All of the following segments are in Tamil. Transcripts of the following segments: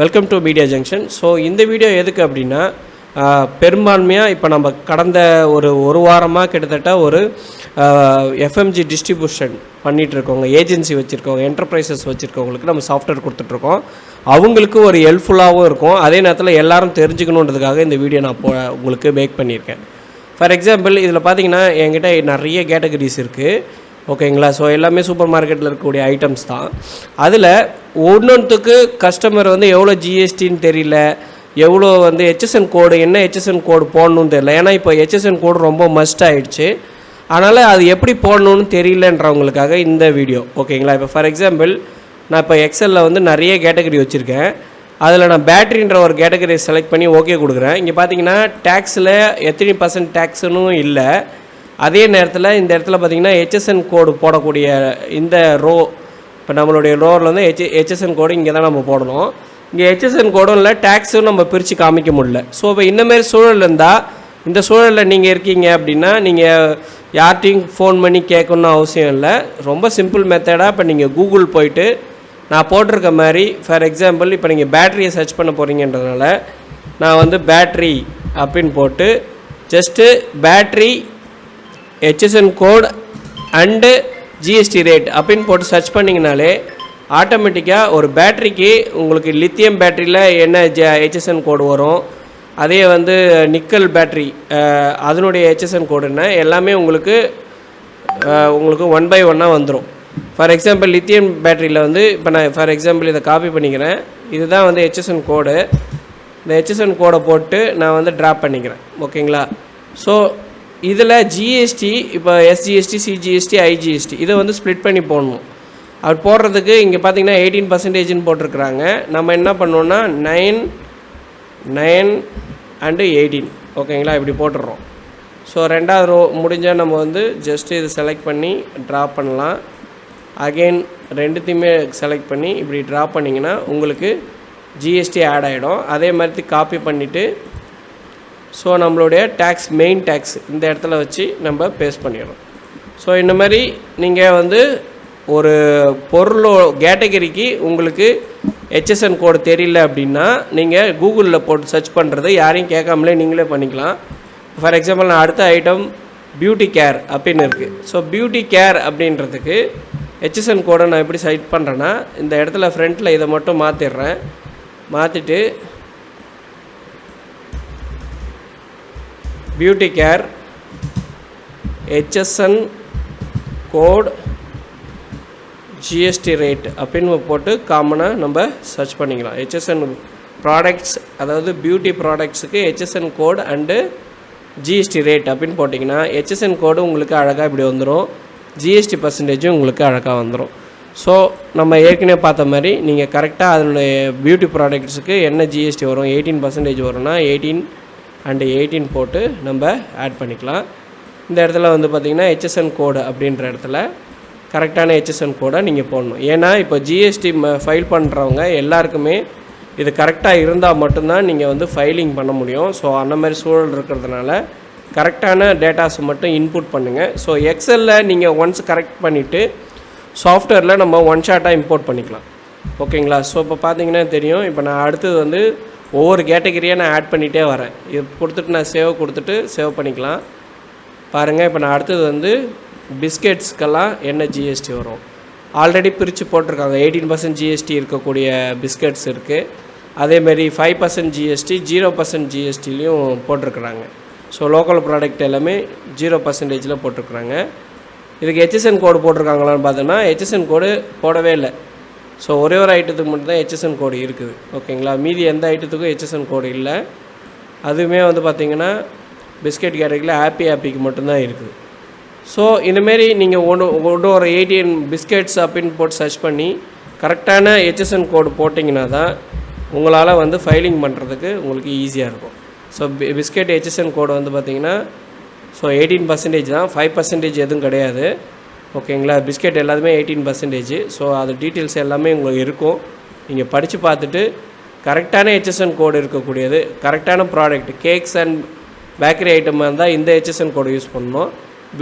Welcome to media junction. So இந்த வீடியோ எதுக்கு அப்படின்னா, பெரும்பான்மையாக இப்போ நம்ம கடந்த ஒரு வாரமாக கிட்டத்தட்ட ஒரு எஃப்எம்ஜி டிஸ்ட்ரிபியூஷன் பண்ணிகிட்ருக்கவங்க, ஏஜென்சி வச்சுருக்கவங்க, என்டர்பிரைசஸ் வச்சுருக்கவங்களுக்கு நம்ம சாஃப்ட்வேர் கொடுத்துட்ருக்கோம். அவங்களுக்கு ஒரு ஹெல்ப்ஃபுல்லாகவும் இருக்கும். அதே நேரத்தில் எல்லோரும் தெரிஞ்சுக்கணுன்றதுக்காக இந்த வீடியோ நான் உங்களுக்கு மேக் பண்ணியிருக்கேன். ஃபார் எக்ஸாம்பிள், இதில் பார்த்தீங்கன்னா என்கிட்ட நிறைய கேட்டகரிஸ் இருக்குது. ஓகேங்களா? ஸோ எல்லாமே சூப்பர் மார்க்கெட்டில் இருக்கக்கூடிய ஐட்டம்ஸ் தான். அதில் ஒன்றுத்துக்கு கஸ்டமர் எவ்வளோ ஜிஎஸ்டின்னு தெரியல, எவ்வளோ ஹெச்எஸ்என் கோடு, என்ன ஹெச்எஸ்என் கோடு போடணுன்னு தெரியல. ஏன்னா இப்போ ஹெச்எஸ்என் கோடு ரொம்ப மஸ்ட் ஆகிடுச்சு. அதனால் அது எப்படி போடணுன்னு தெரியலன்றவங்களுக்காக இந்த வீடியோ. ஓகேங்களா? இப்போ ஃபார் எக்ஸாம்பிள், நான் இப்போ எக்ஸலில் நிறைய கேட்டகரி வச்சுருக்கேன். அதில் நான் பேட்ரின்ற ஒரு கேட்டகரியை செலக்ட் பண்ணி ஓகே கொடுக்குறேன். இங்கே பார்த்தீங்கன்னா டேக்ஸில் எத்தனை % டேக்ஸுன்னு இல்லை. அதே நேரத்தில் இந்த இடத்துல பார்த்திங்கன்னா ஹெச்எஸ்என் கோடு போடக்கூடிய இந்த ரோ, இப்போ நம்மளுடைய ரோவில் ஹெச்எஸ்என் கோடு இங்கே தான் நம்ம போடணும். இங்கே ஹெச்எஸ்என் கோடும் இல்லை, டேக்ஸும் நம்ம பிரித்து காமிக்க முடியல. ஸோ இப்போ இந்தமாரி சூழல் இருந்தால், இந்த சூழலில் நீங்கள் இருக்கீங்க அப்படின்னா நீங்கள் யார்ட்டையும் ஃபோன் பண்ணி கேட்கணுன்னு அவசியம் இல்லை. ரொம்ப சிம்பிள் மெத்தடாக இப்போ நீங்கள் கூகுள் போயிட்டு நான் போட்டிருக்க மாதிரி, ஃபார் எக்ஸாம்பிள் இப்போ நீங்கள் பேட்டரியை சர்ச் பண்ண போகிறீங்கன்றதுனால நான் பேட்ரி அப்படின்னு போட்டு just pastry HSN code and GST rate அப்படின்னு போட்டு சர்ச் பண்ணிங்கனாலே ஆட்டோமேட்டிக்காக ஒரு பேட்ரிக்கு உங்களுக்கு லித்தியம் பேட்டரியில் என்ன ஹெச்எஸ்என் கோடு வரும், அதே நிக்கல் பேட்ரி அதனுடைய ஹெச்எஸ்என் கோடு என்ன, எல்லாமே உங்களுக்கு 1 by 1 வந்துடும். ஃபார் எக்ஸாம்பிள் லித்தியம் பேட்டரியில் இப்போ நான் ஃபார் எக்ஸாம்பிள் இதை காப்பி பண்ணிக்கிறேன். இதுதான் ஹெச்எஸ்என் கோடு. இந்த ஹெச்எஸ்என் கோடை போட்டு நான் ட்ராப் பண்ணிக்கிறேன். ஓகேங்களா? ஸோ இதில் ஜிஎஸ்டி, இப்போ எஸ்ஜிஎஸ்டி, சிஜிஎஸ்டி, ஐஜிஎஸ்டி இதை ஸ்ப்ளிட் பண்ணி போடணும். அது போடுறதுக்கு இங்கே பார்த்தீங்கன்னா 18% போட்டிருக்கிறாங்க. நம்ம என்ன பண்ணோன்னா 9, 9 and 18. ஓகேங்களா? இப்படி போட்டுடுறோம். ஸோ ரெண்டாவது ரோ முடிஞ்சால் நம்ம ஜஸ்ட்டு இது செலக்ட் பண்ணி ட்ராப் பண்ணலாம். அகெயின் ரெண்டுத்தையுமே செலக்ட் பண்ணி இப்படி ட்ராப் பண்ணிங்கன்னா உங்களுக்கு ஜிஎஸ்டி ஆட் ஆகிடும். அதே மாதிரி காப்பி பண்ணிவிட்டு ஸோ நம்மளுடைய டேக்ஸ், மெயின் டேக்ஸ் இந்த இடத்துல வச்சு நம்ம பேஸ்ட் பண்ணிடணும். ஸோ இந்த மாதிரி நீங்கள் ஒரு பொருளோ கேட்டகரிக்கு உங்களுக்கு ஹெச்எஸ்என் கோடு தெரியல அப்படின்னா நீங்கள் கூகுளில் போட்டு சர்ச் பண்ணுறது யாரையும் கேட்காமலே நீங்களே பண்ணிக்கலாம். ஃபார் எக்ஸாம்பிள், நான் அடுத்த ஐட்டம் பியூட்டி கேர் அப்படின்னு இருக்குது. ஸோ பியூட்டி கேர் அப்படின்றதுக்கு ஹெச்எஸ்என் கோடை நான் எப்படி சர்ச் பண்ணுறேன்னா, இந்த இடத்துல ஃப்ரண்ட்டில் இதை மட்டும் மாற்றிடுறேன். மாற்றிட்டு beauty care HSN code GST rate அப்படின்னு போட்டு காமனாக நம்ம சர்ச் பண்ணிக்கலாம். ஹெச்எஸ்என் ப்ராடக்ட்ஸ், அதாவது பியூட்டி ப்ராடக்ட்ஸுக்கு HSN code and GST rate அப்படின்னு போட்டிங்கன்னா ஹெச்எஸ்என் கோடு உங்களுக்கு அழகாக இப்படி வந்துடும். ஜிஎஸ்டி % உங்களுக்கு அழகாக வந்துடும். ஸோ நம்ம ஏற்கனவே பார்த்த மாதிரி நீங்கள் கரெக்டாக அதனுடைய பியூட்டி ப்ராடக்ட்ஸுக்கு என்ன ஜிஎஸ்டி வரும், 18% வரும்னா 18 and 18 போட்டு நம்ம ஆட் பண்ணிக்கலாம். இந்த இடத்துல பார்த்திங்கன்னா ஹெச்எஸ்என் கோடு அப்படின்ற இடத்துல கரெக்டான ஹெச்எஸ்என் கோடை நீங்கள் போடணும். ஏன்னா இப்போ ஜிஎஸ்டி ஃபைல் பண்ணுறவங்க எல்லாருக்குமே இது கரெக்டாக இருந்தால் மட்டும்தான் நீங்கள் ஃபைலிங் பண்ண முடியும். ஸோ அந்த மாதிரி சூழல் இருக்கிறதுனால கரெக்டான டேட்டாஸ் மட்டும் இன்புட் பண்ணுங்கள். ஸோ எக்ஸலில் நீங்கள் ஒன்ஸ் கரெக்ட் பண்ணிவிட்டு சாஃப்ட்வேரில் நம்ம ஒன் ஷாட்டாக இம்போர்ட் பண்ணிக்கலாம். ஓகேங்களா? ஸோ இப்போ பார்த்தீங்கன்னா தெரியும். இப்போ நான் அடுத்தது ஒவ்வொரு கேட்டகரியாக நான் ஆட் பண்ணிகிட்டே வரேன். இது கொடுத்துட்டு நான் சேவ் பண்ணிக்கலாம். பாருங்கள், இப்போ நான் அடுத்தது பிஸ்கெட்ஸ்க்கெல்லாம் என்ன ஜிஎஸ்டி வரும் ஆல்ரெடி பிரித்து போட்டிருக்காங்க. 18% ஜிஎஸ்டி இருக்கக்கூடிய பிஸ்கெட்ஸ் இருக்குது. அதேமாரி 5% ஜிஎஸ்டி, 0% ஜிஎஸ்டிலையும் போட்டிருக்குறாங்க. ஸோ லோக்கல் ப்ராடக்ட் எல்லாமே 0% போட்டிருக்குறாங்க. இதுக்கு ஹெச்எஸ்என் கோடு போட்டிருக்காங்களான்னு பார்த்தோன்னா ஹெச்எஸ்என் கோடு போடவே இல்லை. ஸோ ஒரே ஒரு ஐட்டத்துக்கு மட்டும்தான் ஹெச்எஸ்என் கோடு இருக்குது. ஓகேங்களா? மீதி எந்த ஐட்டத்துக்கும் ஹெச்எஸ்என் கோடு இல்லை. அதுவுமே பார்த்திங்கன்னா பிஸ்கெட் கேட்டகரியில் ஹாப்பிக்கு மட்டும்தான் இருக்குது. ஸோ இந்தமாரி நீங்கள் ஒன்று ஒரு 18 பிஸ்கெட்ஸ் அப்படின்னு போட்டு சர்ச் பண்ணி கரெக்டான ஹெச்எஸ்என் கோடு போட்டிங்கன்னா தான் உங்களால் ஃபைலிங் பண்ணுறதுக்கு உங்களுக்கு ஈஸியாக இருக்கும். ஸோ பிஸ்கெட் ஹெச்எஸ்என் கோடு பார்த்திங்கன்னா ஸோ 18% தான், 5% எதுவும் கிடையாது. ஓகேங்களா? பிஸ்கெட் எல்லாத்துமே 18%. ஸோ அது டீட்டெயில்ஸ் எல்லாமே உங்களுக்கு இருக்கும். நீங்கள் படித்து பார்த்துட்டு கரெக்டான ஹெச்எஸ்என் கோடு இருக்கக்கூடியது, கரெக்டான ப்ராடக்ட், கேக்ஸ் அண்ட் பேக்கரி ஐட்டமாக இருந்தால் இந்த ஹெச்எஸ்என் கோடு யூஸ் பண்ணணும்.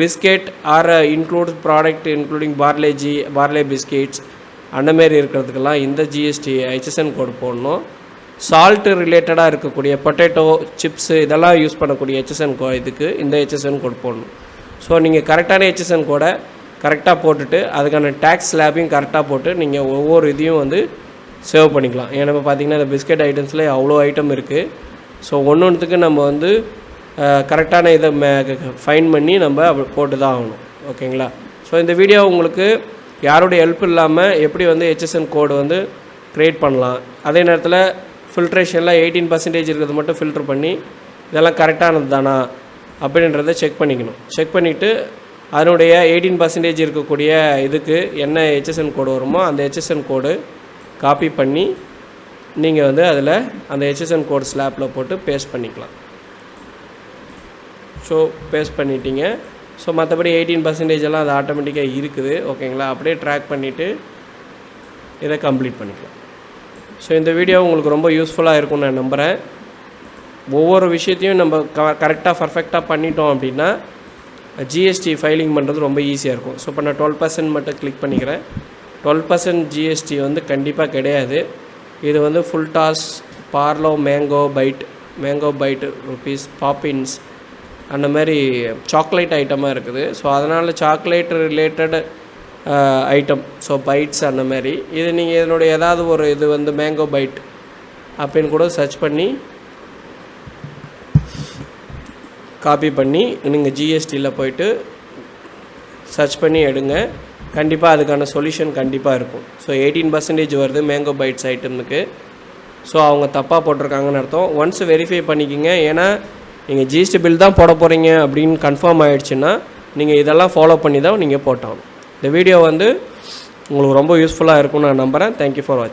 Biscuit or include product including Parle biscuits அந்தமாரி இருக்கிறதுக்கெல்லாம் இந்த ஜிஎஸ்டி ஹெச்எஸ்என் கோடு போடணும். சால்ட்டு ரிலேட்டடாக இருக்கக்கூடிய பொட்டேட்டோ சிப்ஸு இதெல்லாம் யூஸ் பண்ணக்கூடிய ஹெச்எஸ்என் இதுக்கு இந்த ஹெச்எஸ்என் கோட் போடணும். ஸோ நீங்கள் கரெக்டான ஹெச்எஸ்என் கோடை கரெக்டாக போட்டுட்டு அதுக்கான டேக்ஸ் ஸ்லாபையும் கரெக்டாக போட்டு நீங்கள் ஒவ்வொரு இதையும் வந்து சேவ் பண்ணிக்கலாம். ஏன்னா இப்போ பார்த்திங்கன்னா இந்த பிஸ்கெட் ஐட்டம்ஸில் அவ்வளோ ஐட்டம் இருக்குது. ஸோ ஒன்றுத்துக்கு நம்ம வந்து கரெக்டான இதை ஃபைன் பண்ணி நம்ம போட்டு தான் ஆகணும். ஓகேங்களா? ஸோ இந்த வீடியோ உங்களுக்கு யாருடைய ஹெல்ப் இல்லாமல் எப்படி வந்து ஹெச்எஸ்என் கோடு வந்து க்ரியேட் பண்ணலாம், அதே நேரத்தில் ஃபில்ட்ரேஷனில் 18% இருக்கிறது மட்டும் ஃபில்ட்ரு பண்ணி இதெல்லாம் கரெக்டானது தானா அப்படின்றத செக் பண்ணிக்கணும். செக் பண்ணிவிட்டு அதனுடைய 18% இருக்கக்கூடிய இதுக்கு என்ன ஹெச்எஸ்என் கோடு வருமோ அந்த ஹெச்எஸ்என் கோடு காப்பி பண்ணி நீங்கள் வந்து அதில் அந்த ஹெச்எஸ்என் கோடு ஸ்லாப்பில் போட்டு பேஸ்ட் பண்ணிக்கலாம். ஸோ பேஸ்ட் பண்ணிட்டீங்க. ஸோ மற்றபடி 18% எல்லாம் அது ஆட்டோமேட்டிக்காக இருக்குது. ஓகேங்களா? அப்படியே ட்ராக் பண்ணிவிட்டு இதை கம்ப்ளீட் பண்ணிக்கலாம். ஸோ இந்த வீடியோ உங்களுக்கு ரொம்ப யூஸ்ஃபுல்லாக இருக்கும்னு நான் நம்புகிறேன். ஒவ்வொரு விஷயத்தையும் நம்ம கரெக்டாக பர்ஃபெக்டாக பண்ணிட்டோம் அப்படின்னா ஜிஎஸ்டி ஃபைலிங் பண்ணுறது ரொம்ப ஈஸியாக இருக்கும். ஸோ இப்போ நான் 12% மட்டும் கிளிக் பண்ணிக்கிறேன். 12% ஜிஎஸ்டி வந்து கண்டிப்பாக கிடையாது. இது வந்து Full Toss, Parle, Mango Bite rupees, Poppins அந்த மாதிரி சாக்லேட் ஐட்டமாக இருக்குது. ஸோ அதனால் chocolate related item, so bites அந்த மாதிரி இது நீங்கள் இதனுடைய ஏதாவது ஒரு இது வந்து மேங்கோ பைட் அப்படின்னு கூட சர்ச் பண்ணி காப்பி பண்ணி நீங்கள் ஜிஎஸ்டியில் போய்ட்டு சர்ச் பண்ணி எடுங்க. கண்டிப்பாக அதுக்கான சொல்யூஷன் கண்டிப்பாக இருக்கும். ஸோ 18% வருது மேங்கோ பைட்ஸ் ஐட்டமுக்கு. ஸோ அவங்க தப்பாக போட்டிருக்காங்கன்னு அர்த்தம். ஒன்ஸ் வெரிஃபை பண்ணிக்கிங்க. ஏன்னா நீங்கள் ஜிஎஸ்டி பில் தான் போட போகிறீங்க அப்படின்னு கன்ஃபார்ம் ஆகிடுச்சுன்னா நீங்கள் இதெல்லாம் ஃபாலோ பண்ணி தான் நீங்கள் போட்டாகணும். இந்த வீடியோ வந்து உங்களுக்கு ரொம்ப யூஸ்ஃபுல்லாக இருக்கும்னு நான் நம்புகிறேன். தேங்க்யூ ஃபார் வாட்சிங்.